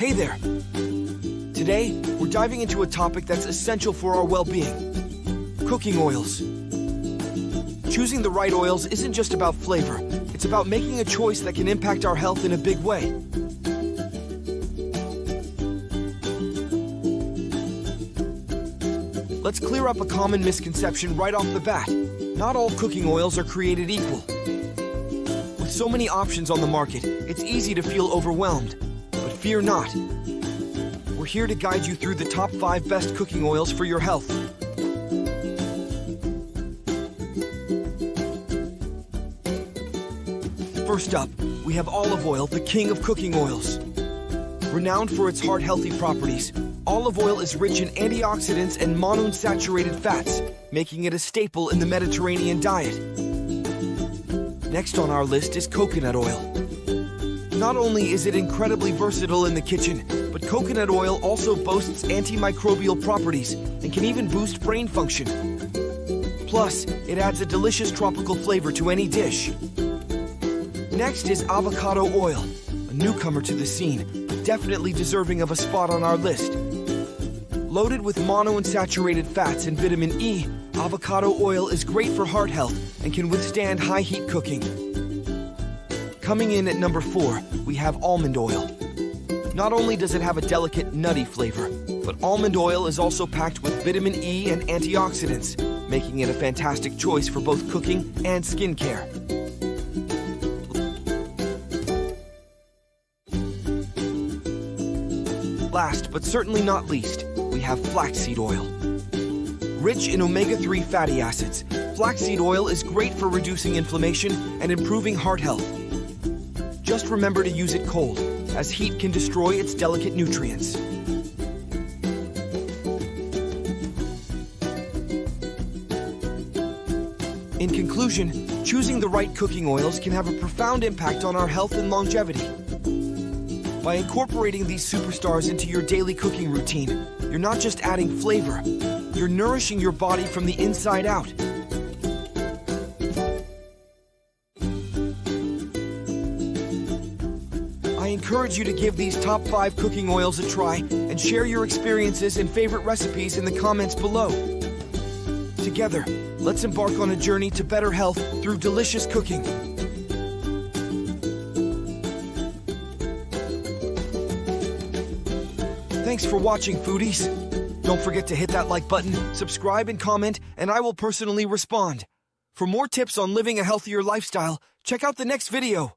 Hey there! Today, we're diving into a topic that's essential for our well-being: cooking oils. Choosing the right oils isn't just about flavor, it's about making a choice that can impact our health in a big way. Let's clear up a common misconception right off the bat. Not all cooking oils are created equal. With so many options on the market, it's easy to feel overwhelmed. But fear not. We're here to guide you through the top 5 best cooking oils for your health. First up, we have olive oil, the king of cooking oils. Renowned for its heart-healthy properties, olive oil is rich in antioxidants and monounsaturated fats, making it a staple in the Mediterranean diet. Next on our list is coconut oil. Not only is it incredibly versatile in the kitchen, but coconut oil also boasts antimicrobial properties and can even boost brain function. Plus, it adds a delicious tropical flavor to any dish. Next is avocado oil, a newcomer to the scene, but definitely deserving of a spot on our list. Loaded with monounsaturated fats and vitamin E, avocado oil is great for heart health and can withstand high heat cooking. Coming in at number 4, we have almond oil. Not only does it have a delicate, nutty flavor, but almond oil is also packed with vitamin E and antioxidants, making it a fantastic choice for both cooking and skincare. Last, but certainly not least, we have flaxseed oil. Rich in omega-3 fatty acids, flaxseed oil is great for reducing inflammation and improving heart health. Just remember to use it cold, as heat can destroy its delicate nutrients. In conclusion, choosing the right cooking oils can have a profound impact on our health and longevity. By incorporating these superstars into your daily cooking routine, you're not just adding flavor, you're nourishing your body from the inside out. I encourage you to give these top 5 cooking oils a try and share your experiences and favorite recipes in the comments below. Together, let's embark on a journey to better health through delicious cooking. Thanks for watching, foodies. Don't forget to hit that like button, subscribe and comment, and I will personally respond. For more tips on living a healthier lifestyle, check out the next video.